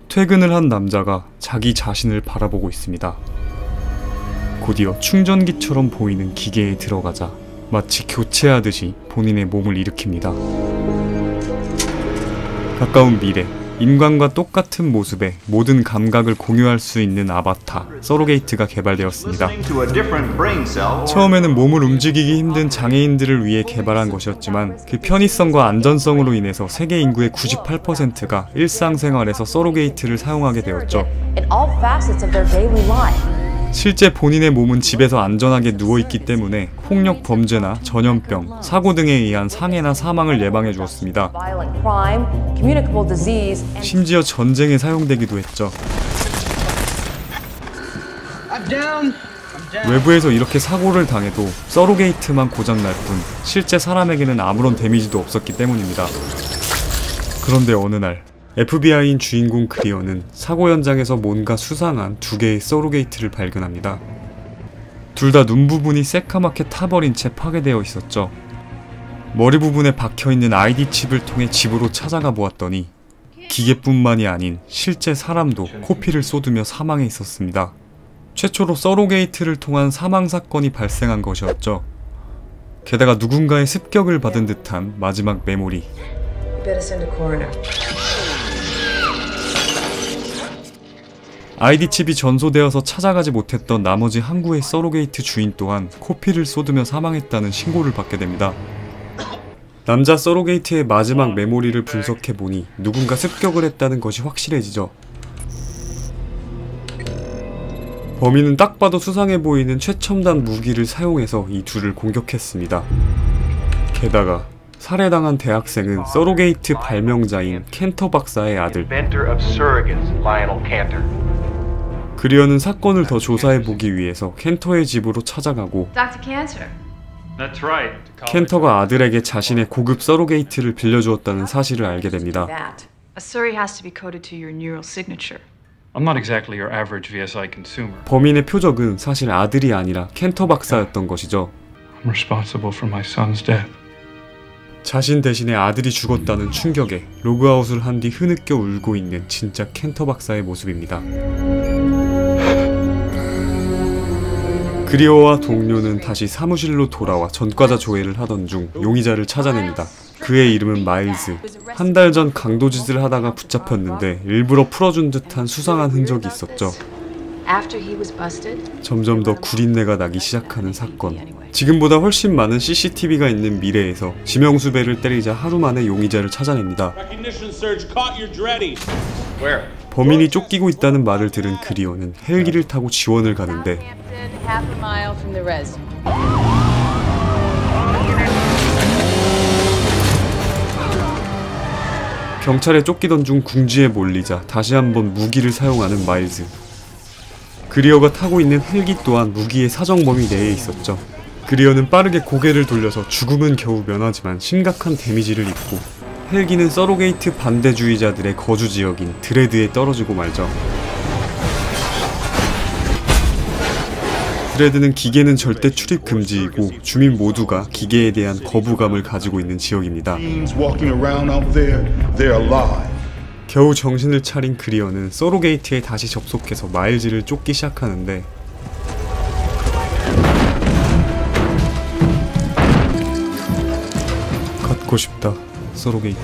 퇴근을 한 남자가 자기 자신을 바라보고 있습니다. 곧이어 충전기처럼 보이는 기계에 들어가자 마치 교체하듯이 본인의 몸을 일으킵니다. 가까운 미래, 인간과 똑같은 모습의 모든 감각을 공유할 수 있는 아바타, 서로게이트가 개발되었습니다. 처음에는 몸을 움직이기 힘든 장애인들을 위해 개발한 것이었지만 그 편의성과 안전성으로 인해서 세계 인구의 98%가 일상생활에서 서로게이트를 사용하게 되었죠. 실제 본인의 몸은 집에서 안전하게 누워있기 때문에 폭력 범죄나 전염병, 사고 등에 의한 상해나 사망을 예방해 주었습니다. 심지어 전쟁에 사용되기도 했죠. 외부에서 이렇게 사고를 당해도 서로게이트만 고장날 뿐 실제 사람에게는 아무런 데미지도 없었기 때문입니다. 그런데 어느 날 FBI인 주인공 그리어는 사고 현장에서 뭔가 수상한 두 개의 서로게이트를 발견합니다. 둘 다 눈 부분이 새까맣게 타버린 채 파괴되어 있었죠. 머리 부분에 박혀있는 ID 칩을 통해 집으로 찾아가 보았더니 기계뿐만이 아닌 실제 사람도 코피를 쏟으며 사망해 있었습니다. 최초로 서로게이트를 통한 사망사건이 발생한 것이었죠. 게다가 누군가의 습격을 받은 듯한 마지막 메모리. ID 칩이 전소되어서 찾아가지 못했던 나머지 항구의 서로게이트 주인 또한 코피를 쏟으며 사망했다는 신고를 받게 됩니다. 남자 서로게이트의 마지막 메모리를 분석해보니 누군가 습격을 했다는 것이 확실해지죠. 범인은 딱 봐도 수상해 보이는 최첨단 무기를 사용해서 이 둘을 공격했습니다. 게다가 살해당한 대학생은 서로게이트 발명자인 켄터 박사의 아들. 그리어는 사건을 더 조사해보기 위해서 켄터의 집으로 찾아가고 켄터가 아들에게 자신의 고급 서로게이트를 빌려주었다는 사실을 알게 됩니다. 범인의 표적은 사실 아들이 아니라 켄터 박사였던 것이죠. 자신 대신에 아들이 죽었다는 충격에 로그아웃을 한 뒤 흐느껴 울고 있는 진짜 켄터 박사의 모습입니다. 그리어와 동료는 다시 사무실로 돌아와 전과자 조회를 하던 중 용의자를 찾아냅니다. 그의 이름은 마일즈. 한 달 전 강도짓을 하다가 붙잡혔는데 일부러 풀어준 듯한 수상한 흔적이 있었죠. 점점 더 구린내가 나기 시작하는 사건. 지금보다 훨씬 많은 CCTV가 있는 미래에서 지명수배를 때리자 하루 만에 용의자를 찾아냅니다. 범인이 쫓기고 있다는 말을 들은 그리어는 헬기를 타고 지원을 가는데 경찰에 쫓기던 중 궁지에 몰리자 다시 한번 무기를 사용하는 마일즈. 그리어가 타고 있는 헬기 또한 무기의 사정 범위 내에 있었죠. 그리어는 빠르게 고개를 돌려서 죽음은 겨우 면하지만 심각한 데미지를 입고 헬기는 서로게이트 반대주의자들의 거주지역인 드레드에 떨어지고 말죠. 드레드는 기계는 절대 출입 금지이고 주민 모두가 기계에 대한 거부감을 가지고 있는 지역입니다. 겨우 정신을 차린 그리어는 서로게이트에 다시 접속해서 마일즈를 쫓기 시작하는데 갖고 싶다, 서로게이트.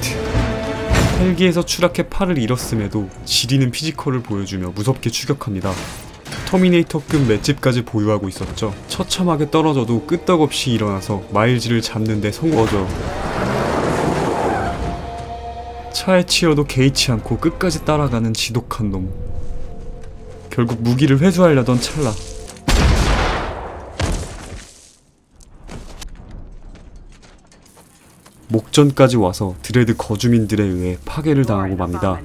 헬기에서 추락해 팔을 잃었음에도 지리는 피지컬을 보여주며 무섭게 추격합니다. 터미네이터급 맷집까지 보유하고 있었죠. 처참하게 떨어져도 끄떡없이 일어나서 마일즈를 잡는데 성공하죠. 차에 치여도 개의치 않고 끝까지 따라가는 지독한 놈. 결국 무기를 회수하려던 찰나 목전까지 와서 드레드 거주민들에 의해 파괴를 당하고 맙니다.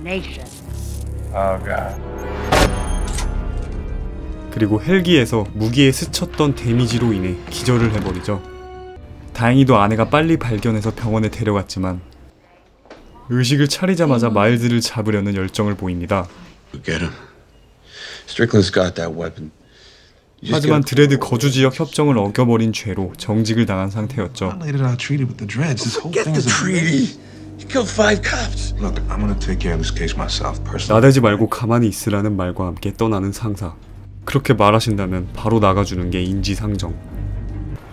그리고 헬기에서 무기에 스쳤던 데미지로 인해 기절을 해버리죠. 다행히도 아내가 빨리 발견해서 병원에 데려갔지만 의식을 차리자마자 마일즈를 잡으려는 열정을 보입니다. 하지만 드레드 거주지역 협정을 어겨버린 죄로 정직을 당한 상태였죠. Look, I'm gonna take care of this case myself personally. 나대지 말고 가만히 있으라는 말과 함께 떠나는 상사. 그렇게 말하신다면 바로 나가주는 게 인지상정.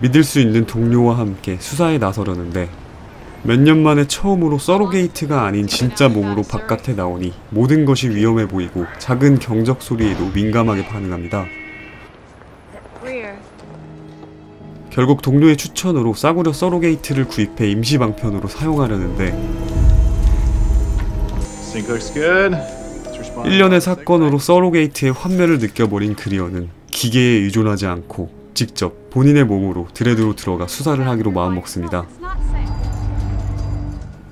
믿을 수 있는 동료와 함께 수사에 나서려는데 몇 년 만에 처음으로 서로게이트가 아닌 진짜 몸으로 바깥에 나오니 모든 것이 위험해 보이고 작은 경적 소리에도 민감하게 반응합니다. 결국 동료의 추천으로 싸구려 서로게이트를 구입해 임시 방편으로 사용하려는데 1년의 사건으로 서로게이트의 환멸을 느껴버린 그리어는 기계에 의존하지 않고 직접 본인의 몸으로 드레드로 들어가 수사를 하기로 마음먹습니다.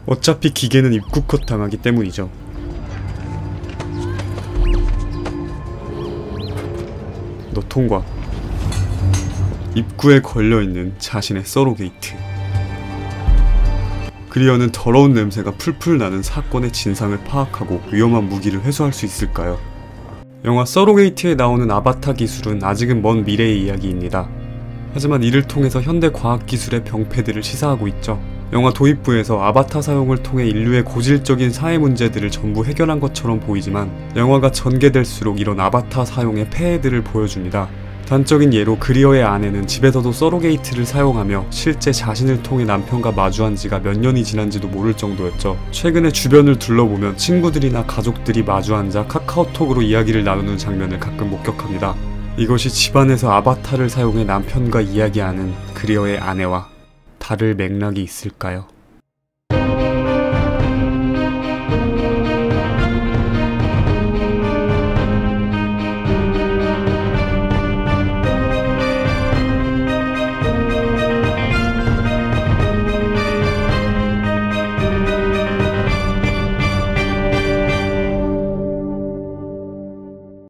어차피 기계는 입국컷 당하기 때문이죠. 너 통과. 입구에 걸려있는 자신의 서로게이트. 그리어는 더러운 냄새가 풀풀 나는 사건의 진상을 파악하고 위험한 무기를 회수할 수 있을까요? 영화 서로게이트에 나오는 아바타 기술은 아직은 먼 미래의 이야기입니다. 하지만 이를 통해서 현대 과학기술의 병폐들을 시사하고 있죠. 영화 도입부에서 아바타 사용을 통해 인류의 고질적인 사회 문제들을 전부 해결한 것처럼 보이지만 영화가 전개될수록 이런 아바타 사용의 폐해들을 보여줍니다. 단적인 예로 그리어의 아내는 집에서도 서로게이트를 사용하며 실제 자신을 통해 남편과 마주한 지가 몇 년이 지난지도 모를 정도였죠. 최근에 주변을 둘러보면 친구들이나 가족들이 마주 앉아 카카오톡으로 이야기를 나누는 장면을 가끔 목격합니다. 이것이 집안에서 아바타를 사용해 남편과 이야기하는 그리어의 아내와 다를 맥락이 있을까요?